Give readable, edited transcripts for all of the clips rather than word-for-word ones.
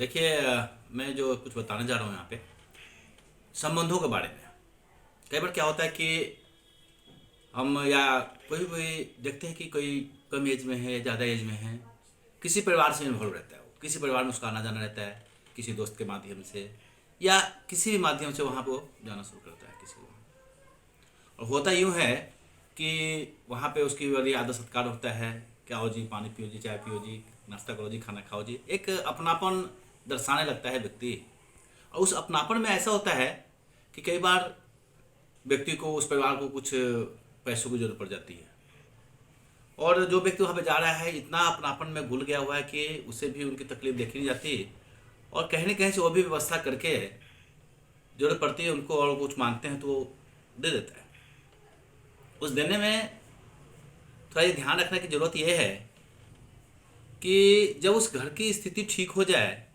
देखिए मैं जो कुछ बताने जा रहा हूँ यहाँ पे संबंधों के बारे में। कई बार क्या होता है कि हम या कोई कोई देखते हैं कि कोई कम एज में है या ज़्यादा एज में है, किसी परिवार से इन्वॉल्व रहता है, वो किसी परिवार में उसका आना जाना रहता है, किसी दोस्त के माध्यम से या किसी भी माध्यम से वहाँ पे वो जाना शुरू करता है किसी को। और होता यूँ है कि वहाँ पे उसकी बड़ी आदर सत्कार होता है, क्या हो जी, पानी पियो जी, चाय पियो जी, नाश्ता करो जी, खाना खाओ जी, एक अपनापन दर्शाने लगता है व्यक्ति। और उस अपनापन में ऐसा होता है कि कई बार व्यक्ति को, उस परिवार को कुछ पैसों की जरूरत पड़ जाती है, और जो व्यक्ति वहाँ पे जा रहा है इतना अपनापन में घुल गया हुआ है कि उसे भी उनकी तकलीफ देखी नहीं जाती, और कहीं न कहीं से वो भी व्यवस्था करके जरूरत पड़ती है उनको और कुछ मांगते हैं तो वो दे देता है। उस देने में थोड़ा ये ध्यान रखने की ज़रूरत ये है कि जब उस घर की स्थिति ठीक हो जाए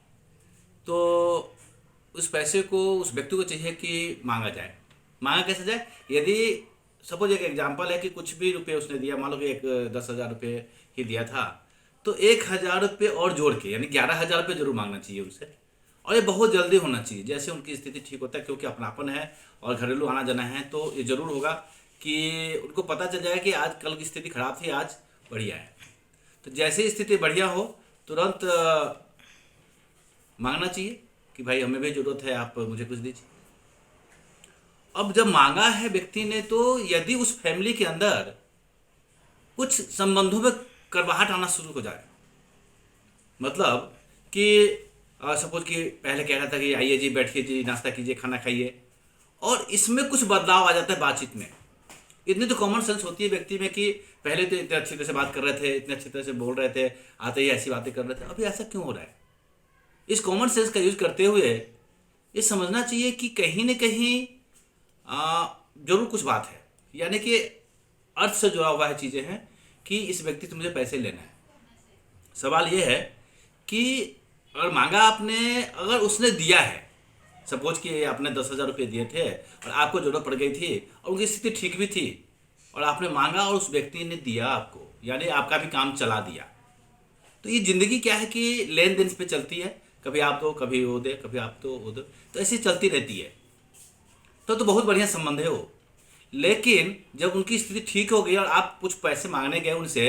तो उस पैसे को उस व्यक्ति को चाहिए कि मांगा जाए। मांगा कैसे जाए? यदि सपोज एक एग्जांपल है कि कुछ भी रुपये उसने दिया, मान लो कि एक 10,000 रुपये ही दिया था, तो 1,000 रुपये और जोड़ के यानी 11,000 रुपये जरूर मांगना चाहिए उनसे। और ये बहुत जल्दी होना चाहिए जैसे उनकी स्थिति ठीक होता है, क्योंकि अपनापन है और घरेलू आना जाना है, तो ये जरूर होगा कि उनको पता चल जाएगा कि आज कल की स्थिति खराब थी, आज बढ़िया है। तो जैसे ही स्थिति बढ़िया हो तुरंत मांगना चाहिए कि भाई हमें भी ज़रूरत है, आप मुझे कुछ दीजिए। अब जब मांगा है व्यक्ति ने, तो यदि उस फैमिली के अंदर कुछ संबंधों में कड़वाहट आना शुरू हो जाए, मतलब कि सपोज कि पहले कह रहा था कि आइए जी, बैठिए जी, नाश्ता कीजिए, खाना खाइए, और इसमें कुछ बदलाव आ जाता है बातचीत में। इतनी तो कॉमन सेंस होती है व्यक्ति में कि पहले तो इतने अच्छी तरह से बात कर रहे थे, इतने अच्छी तरह से बोल रहे थे, आते ही ऐसी बातें कर रहे थे, अभी ऐसा क्यों हो रहा है? इस कॉमन सेंस का यूज करते हुए ये समझना चाहिए कि कहीं न कहीं जरूर कुछ बात है, यानी कि अर्थ से जुड़ा हुआ है चीज़ें हैं कि इस व्यक्ति से मुझे पैसे लेना है। सवाल ये है कि अगर मांगा आपने, अगर उसने दिया है, सपोज कि आपने 10,000 रुपये दिए थे और आपको जरूरत पड़ गई थी और उनकी स्थिति ठीक भी थी, और आपने मांगा और उस व्यक्ति ने दिया आपको, यानी आपका भी काम चला दिया। तो ये ज़िंदगी क्या है कि लेन देन पे चलती है, कभी आप दो, कभी वो दे, कभी आप दो, वो दो, तो ऐसी चलती रहती है। तो बहुत बढ़िया संबंध है वो। लेकिन जब उनकी स्थिति ठीक हो गई और आप कुछ पैसे मांगने गए उनसे,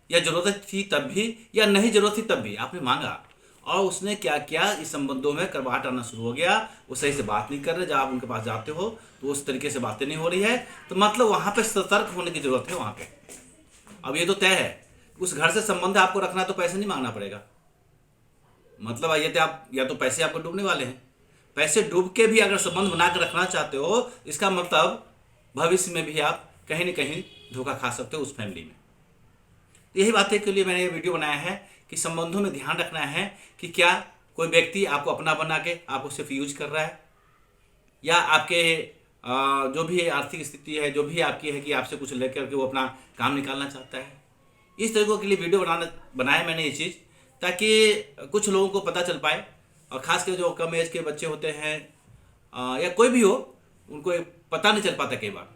या ज़रूरत थी तब भी या नहीं ज़रूरत थी तब भी आपने मांगा, और उसने क्या किया, इस संबंधों में कड़वाहट आना शुरू हो गया, वो सही से बात नहीं कर रहे, जब आप उनके पास जाते हो तो उस तरीके से बातें नहीं हो रही है, तो मतलब वहाँ पे सतर्क होने की ज़रूरत है वहाँ पे। अब ये तो तय है, उस घर से संबंध आपको रखना तो पैसे नहीं मांगना पड़ेगा। मतलब ये तो आप, या तो पैसे आपको डूबने वाले हैं, पैसे डूब के भी अगर संबंध बना कर रखना चाहते हो, इसका मतलब भविष्य में भी आप कहीं न कहीं धोखा खा सकते हो उस फैमिली में। तो यही बात है के लिए मैंने ये वीडियो बनाया है कि संबंधों में ध्यान रखना है कि क्या कोई व्यक्ति आपको अपना बना के आपको सिर्फ यूज कर रहा है, या आपके जो भी आर्थिक स्थिति है, जो भी आपकी है, कि आपसे कुछ लेकर के वो अपना काम निकालना चाहता है। इस तरीकों के लिए वीडियो बनाया मैंने ये चीज़, ताकि कुछ लोगों को पता चल पाए, और ख़ासकर जो कम एज के बच्चे होते हैं या कोई भी हो, उनको पता नहीं चल पाता कई बार।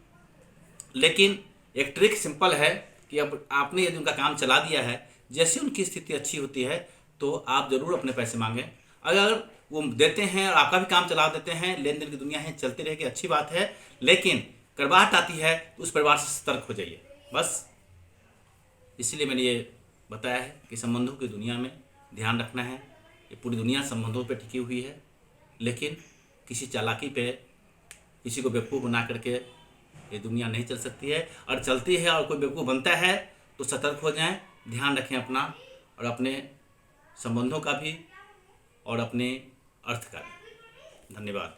लेकिन एक ट्रिक सिंपल है कि अब आपने यदि उनका काम चला दिया है, जैसे उनकी स्थिति अच्छी होती है तो आप ज़रूर अपने पैसे मांगें। अगर वो देते हैं और आपका भी काम चला देते हैं, लेन देन की दुनिया है, चलती रहेगी, अच्छी बात है। लेकिन कड़वाहट आती है तो उस परिवार से सतर्क हो जाइए, बस इसीलिए मैंने ये बताया है कि संबंधों की दुनिया में ध्यान रखना है। ये पूरी दुनिया संबंधों पे टिकी हुई है, लेकिन किसी चालाकी पे किसी को बेवकूफ़ बना करके ये दुनिया नहीं चल सकती है। और चलती है और कोई बेवकूफ़ बनता है तो सतर्क हो जाएं, ध्यान रखें अपना और अपने संबंधों का भी और अपने अर्थ का भी। धन्यवाद।